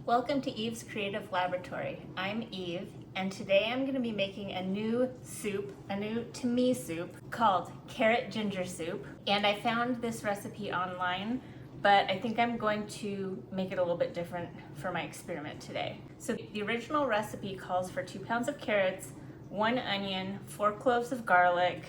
Welcome to Eve's Creative Laboratory. I'm Eve, and today I'm going to be making a new soup, a new to me soup called carrot ginger soup. And I found this recipe online, but I think I'm going to make it a little bit different for my experiment today. So the original recipe calls for 2 pounds of carrots, 1 onion, 4 cloves of garlic,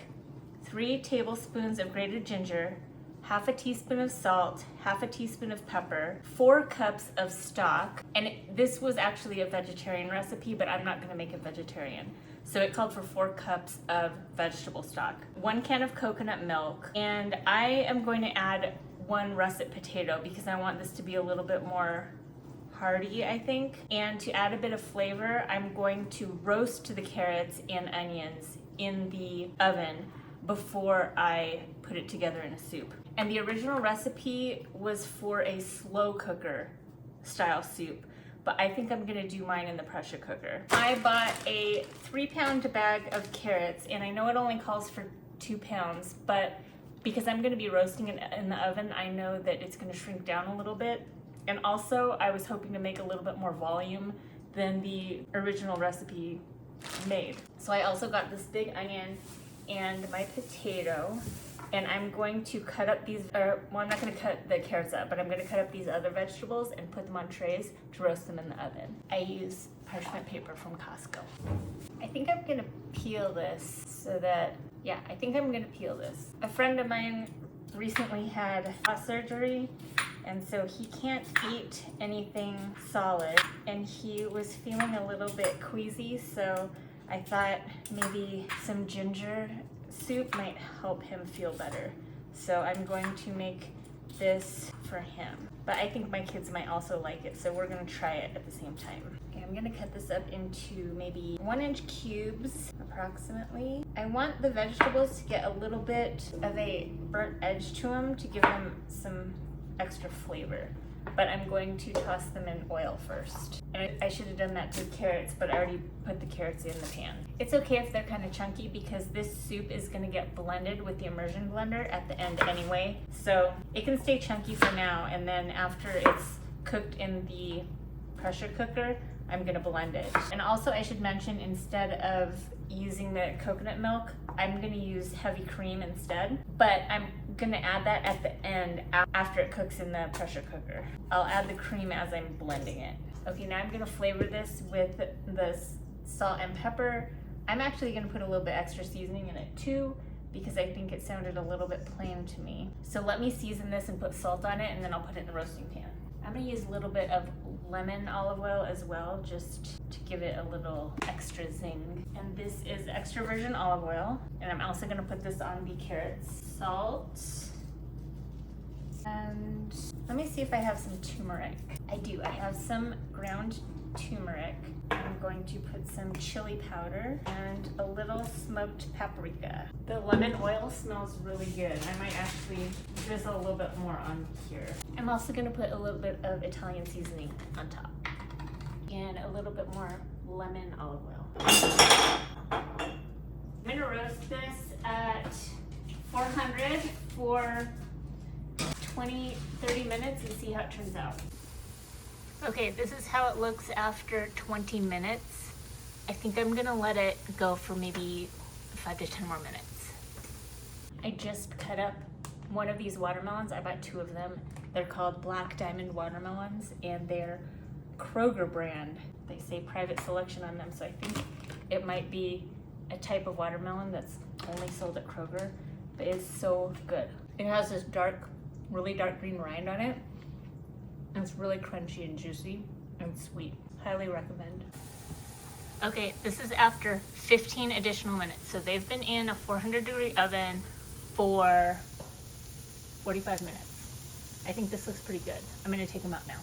3 tablespoons of grated ginger, half a teaspoon of salt, half a teaspoon of pepper, 4 cups of stock. And this was actually a vegetarian recipe, but I'm not going to make it vegetarian. So it called for 4 cups of vegetable stock, 1 can of coconut milk, and I am going to add 1 russet potato because I want this to be a little bit more hearty, I think. And to add a bit of flavor, I'm going to roast the carrots and onions in the oven before I put it together in a soup. And the original recipe was for a slow cooker style soup, but I think I'm gonna do mine in the pressure cooker. I bought a 3-pound bag of carrots, and I know it only calls for 2 pounds, but because I'm gonna be roasting it in the oven, I know that it's gonna shrink down a little bit. And also, I was hoping to make a little bit more volume than the original recipe made. So I also got this big onion and my potato, and I'm going to cut up these, well, I'm not going to cut the carrots up, but I'm going to cut up these other vegetables and put them on trays to roast them in the oven. I use parchment paper from Costco. I think I'm going to peel this so that, yeah, I think I'm going to peel this. A friend of mine recently had jaw surgery, and so he can't eat anything solid, and he was feeling a little bit queasy, so I thought maybe some ginger soup might help him feel better. So I'm going to make this for him. But I think my kids might also like it, so we're gonna try it at the same time. Okay, I'm gonna cut this up into maybe 1-inch cubes, approximately. I want the vegetables to get a little bit of a burnt edge to them to give them some extra flavor. But I'm going to toss them in oil first. And I should have done that to the carrots, but I already put the carrots in the pan. It's okay if they're kind of chunky because this soup is gonna get blended with the immersion blender at the end anyway. So it can stay chunky for now, and then after it's cooked in the pressure cooker, I'm gonna blend it. And also I should mention, instead of using the coconut milk, I'm gonna use heavy cream instead, but I'm gonna add that at the end after it cooks in the pressure cooker. I'll add the cream as I'm blending it. Okay, now I'm gonna flavor this with the salt and pepper. I'm actually gonna put a little bit extra seasoning in it too, because I think it sounded a little bit plain to me. So let me season this and put salt on it, and then I'll put it in the roasting pan. I'm gonna use a little bit of lemon olive oil as well, just to give it a little extra zing. And this is extra virgin olive oil. And I'm also gonna put this on the carrots. Salt. And let me see if I have some turmeric. I do, I have some ground turmeric. I'm going to put some chili powder and a little smoked paprika. The lemon oil smells really good. I might actually drizzle a little bit more on here. I'm also gonna put a little bit of Italian seasoning on top and a little bit more lemon olive oil. I'm gonna roast this at 400 for 20-30 minutes and see how it turns out. Okay, this is how it looks after 20 minutes. I think I'm gonna let it go for maybe 5 to 10 more minutes. I just cut up one of these watermelons. I bought 2 of them. They're called Black Diamond watermelons, and they're Kroger brand. They say private selection on them, so I think it might be a type of watermelon that's only sold at Kroger, but it's so good. It has this dark, really dark green rind on it. It's really crunchy and juicy and sweet. Highly recommend. Okay, this is after 15 additional minutes. So they've been in a 400-degree oven for 45 minutes. I think this looks pretty good. I'm gonna take them out now.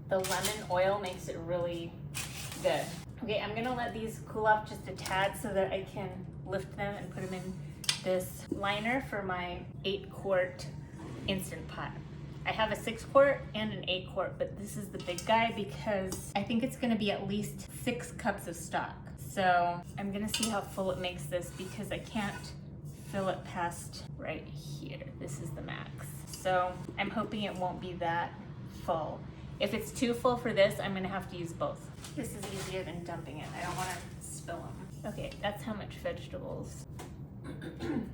The lemon oil makes it really good. Okay, I'm gonna let these cool off just a tad so that I can lift them and put them in this liner for my 8-quart Instant Pot. I have a 6-quart and an 8-quart, but this is the big guy because I think it's gonna be at least 6 cups of stock. So I'm gonna see how full it makes this because I can't fill it past right here. This is the max. So I'm hoping it won't be that full. If it's too full for this, I'm gonna have to use both. This is easier than dumping it. I don't wanna spill them. Okay, that's how much vegetables. I'm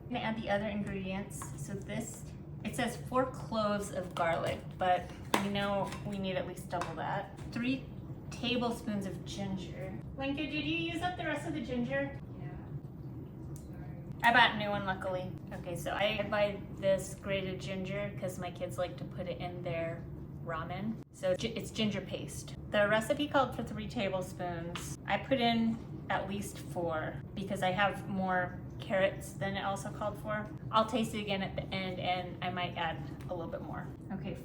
gonna add the other ingredients. So this, it says 4 cloves of garlic, but we know we need at least double that. 3 tablespoons of ginger. Linka, did you use up the rest of the ginger? Yeah. Sorry. I bought a new one, luckily. Okay, so I buy this grated ginger because my kids like to put it in their ramen. So it's ginger paste. The recipe called for 3 tablespoons. I put in at least 4 because I have more carrots than it also called for. I'll taste it again at the end and I might add a little bit more. Okay,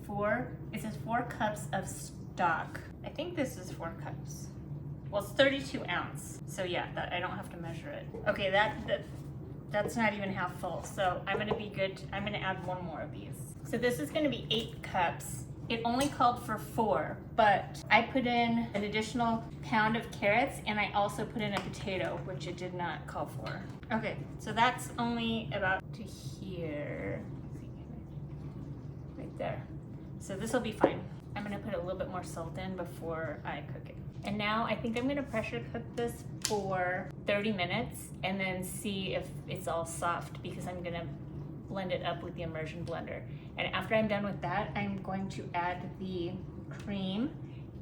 it says 4 cups of stock. I think this is 4 cups. Well, it's 32 ounce. So yeah, I don't have to measure it. Okay, that's not even half full. So I'm gonna be good. I'm gonna add 1 more of these. So this is gonna be 8 cups. It only called for 4, but I put in an additional pound of carrots and I also put in a potato, which it did not call for. Okay, so that's only about to here. Right there. So this will be fine. I'm gonna put a little bit more salt in before I cook it. And now I think I'm gonna pressure cook this for 30 minutes and then see if it's all soft because I'm gonna blend it up with the immersion blender. And after I'm done with that, I'm going to add the cream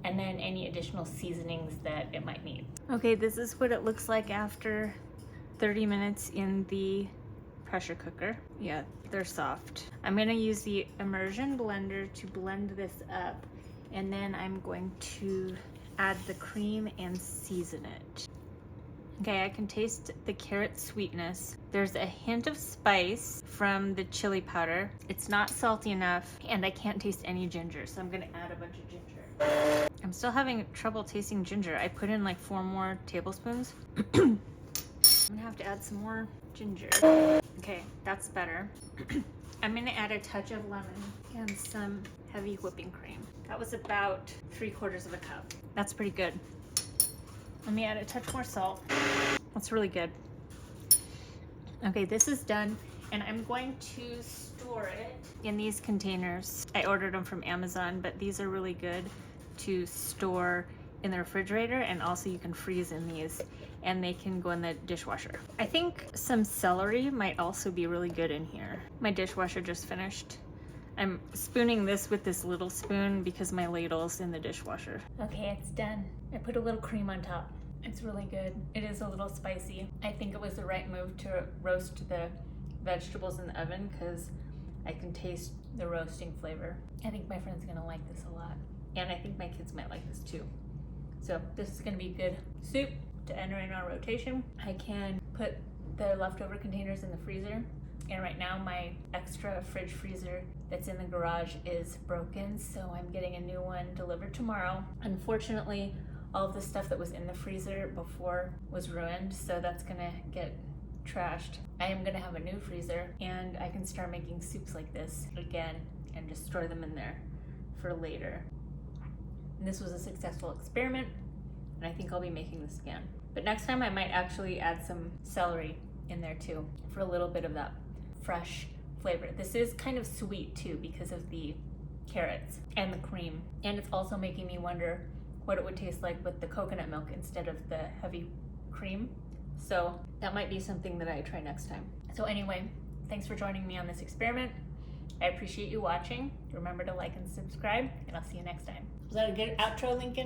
and then any additional seasonings that it might need. Okay, this is what it looks like after 30 minutes in the pressure cooker. Yeah, they're soft. I'm gonna use the immersion blender to blend this up, and then I'm going to add the cream and season it. Okay, I can taste the carrot sweetness. There's a hint of spice from the chili powder. It's not salty enough, and I can't taste any ginger, so I'm gonna add a bunch of ginger. I'm still having trouble tasting ginger. I put in like 4 more tablespoons. I'm gonna have to add some more ginger. Okay, that's better. I'm gonna add a touch of lemon and some heavy whipping cream. That was about 3/4 of a cup. That's pretty good. Let me add a touch more salt. That's really good. Okay, this is done, and I'm going to store it in these containers. I ordered them from Amazon, but these are really good to store in the refrigerator, and also you can freeze in these, and they can go in the dishwasher. I think some celery might also be really good in here. My dishwasher just finished. I'm spooning this with this little spoon because my ladle's in the dishwasher. Okay, it's done. I put a little cream on top. It's really good. It is a little spicy. I think it was the right move to roast the vegetables in the oven because I can taste the roasting flavor. I think my friend's gonna like this a lot. And I think my kids might like this too. So this is gonna be good soup to enter in our rotation. I can put the leftover containers in the freezer. And right now my extra fridge freezer that's in the garage is broken, so I'm getting a new one delivered tomorrow. Unfortunately, all of the stuff that was in the freezer before was ruined, so that's gonna get trashed. I am gonna have a new freezer, and I can start making soups like this again and just store them in there for later. And this was a successful experiment, and I think I'll be making this again. But next time I might actually add some celery in there too for a little bit of that fresh flavor. This is kind of sweet too because of the carrots and the cream. And it's also making me wonder what it would taste like with the coconut milk instead of the heavy cream. So that might be something that I try next time. So anyway, thanks for joining me on this experiment. I appreciate you watching. Remember to like and subscribe, and I'll see you next time. Was that a good outro, Lincoln?